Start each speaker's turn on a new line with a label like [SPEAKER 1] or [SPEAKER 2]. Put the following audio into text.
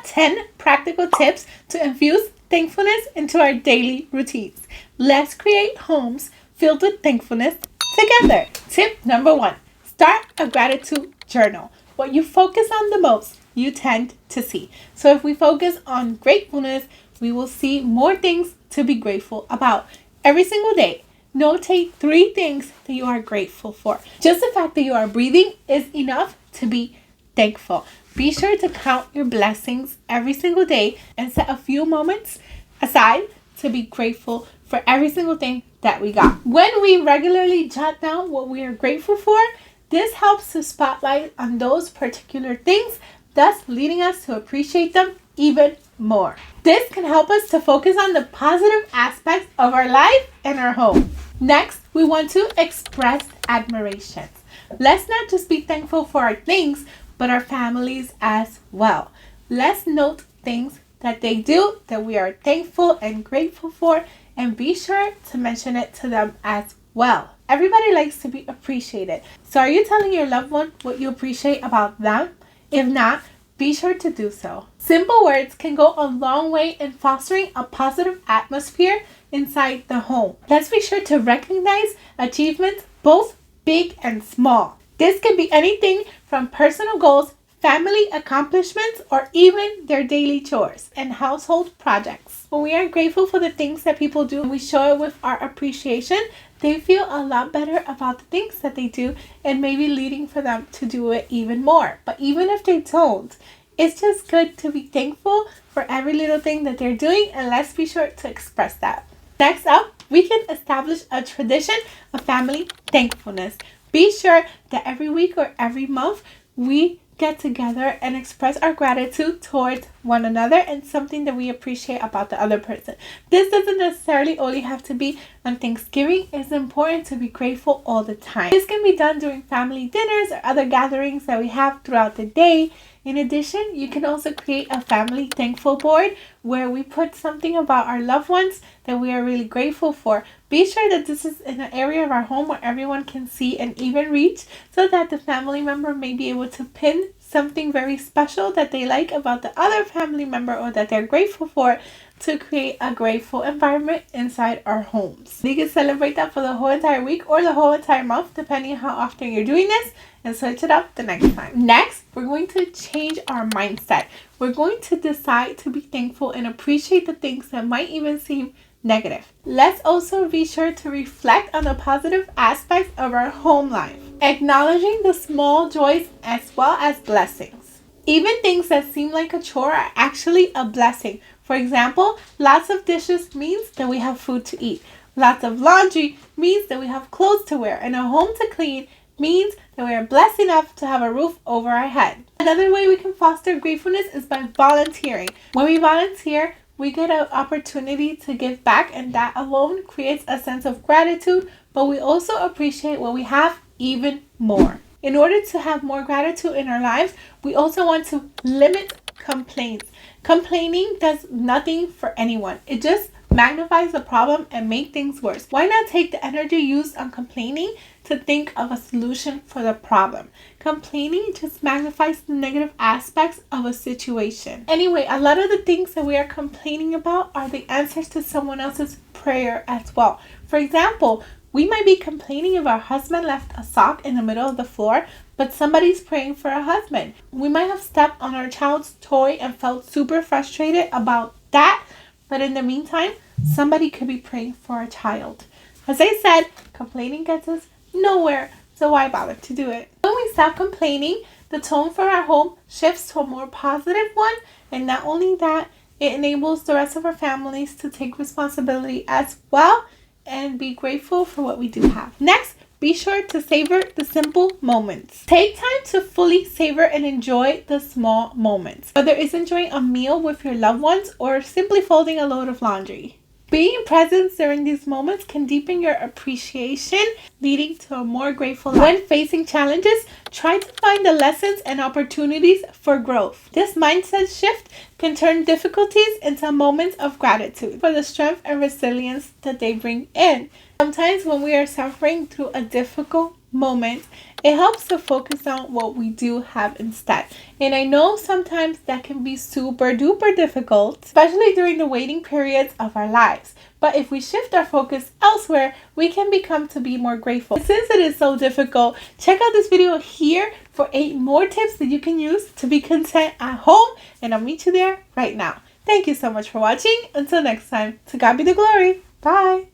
[SPEAKER 1] 10 practical tips to infuse thankfulness into our daily routines. Let's create homes filled with thankfulness together. Tip number 1. Start a gratitude journal. What you focus on the most, you tend to see. So if we focus on gratefulness, we will see more things to be grateful about. Every single day, notate 3 things that you are grateful for. Just the fact that you are breathing is enough to be thankful. Be sure to count your blessings every single day and set a few moments aside to be grateful for every single thing that we got. When we regularly jot down what we are grateful for, this helps to spotlight on those particular things, thus leading us to appreciate them even more. This can help us to focus on the positive aspects of our life and our home. Next, we want to express admiration. Let's not just be thankful for our things, but our families as well. Let's note things that they do that we are thankful and grateful for, and be sure to mention it to them as well. Everybody likes to be appreciated. So are you telling your loved one what you appreciate about them? If not, be sure to do so. Simple words can go a long way in fostering a positive atmosphere inside the home. Let's be sure to recognize achievements, both big and small. This can be anything from personal goals, family accomplishments, or even their daily chores and household projects. When we are grateful for the things that people do, we show it with our appreciation, they feel a lot better about the things that they do and maybe leading for them to do it even more. But even if they don't, it's just good to be thankful for every little thing that they're doing, and let's be sure to express that. Next up, we can establish a tradition of family thankfulness. Be sure that every week or every month we get together and express our gratitude towards one another and something that we appreciate about the other person. This doesn't necessarily only have to be on Thanksgiving. It's important to be grateful all the time. This can be done during family dinners or other gatherings that we have throughout the day. In addition, you can also create a family thankful board where we put something about our loved ones that we are really grateful for. Be sure that this is in an area of our home where everyone can see and even reach, so that the family member may be able to pin something very special that they like about the other family member or that they're grateful for, to create a grateful environment inside our homes. You can celebrate that for the whole entire week or the whole entire month, depending on how often you're doing this, and switch it up the next time. Next, we're going to change our mindset. We're going to decide to be thankful and appreciate the things that might even seem negative. Let's also be sure to reflect on the positive aspects of our home life, acknowledging the small joys as well as blessings. Even things that seem like a chore are actually a blessing. For example, lots of dishes means that we have food to eat. Lots of laundry means that we have clothes to wear, and a home to clean means that we are blessed enough to have a roof over our head. Another way we can foster gratefulness is by volunteering. When we volunteer, we get an opportunity to give back, and that alone creates a sense of gratitude, but we also appreciate what we have even more. In order to have more gratitude in our lives, we also want to limit complaints. Complaining does nothing for anyone. It just magnifies the problem and make things worse. Why not take the energy used on complaining to think of a solution for the problem? Complaining just magnifies the negative aspects of a situation. Anyway, a lot of the things that we are complaining about are the answers to someone else's prayer as well. For example, we might be complaining if our husband left a sock in the middle of the floor, but somebody's praying for a husband. We might have stepped on our child's toy and felt super frustrated about that, but in the meantime, somebody could be praying for a child. As I said, complaining gets us nowhere, so why bother to do it? When we stop complaining, the tone for our home shifts to a more positive one, and not only that, it enables the rest of our families to take responsibility as well and be grateful for what we do have. Next, be sure to savor the simple moments. Take time to fully savor and enjoy the small moments, whether it's enjoying a meal with your loved ones or simply folding a load of laundry. Being present during these moments can deepen your appreciation, leading to a more grateful life. When facing challenges, try to find the lessons and opportunities for growth. This mindset shift can turn difficulties into moments of gratitude for the strength and resilience that they bring in. Sometimes when we are suffering through a difficult moment It helps to focus on what we do have instead. And I know sometimes that can be super duper difficult, especially during the waiting periods of our lives. But if we shift our focus elsewhere, we can become to be more grateful. Since it is so difficult, check out this video here for 8 more tips that you can use to be content at home. And I'll meet you there right now. Thank you so much for watching. Until next time, to God be the glory. Bye.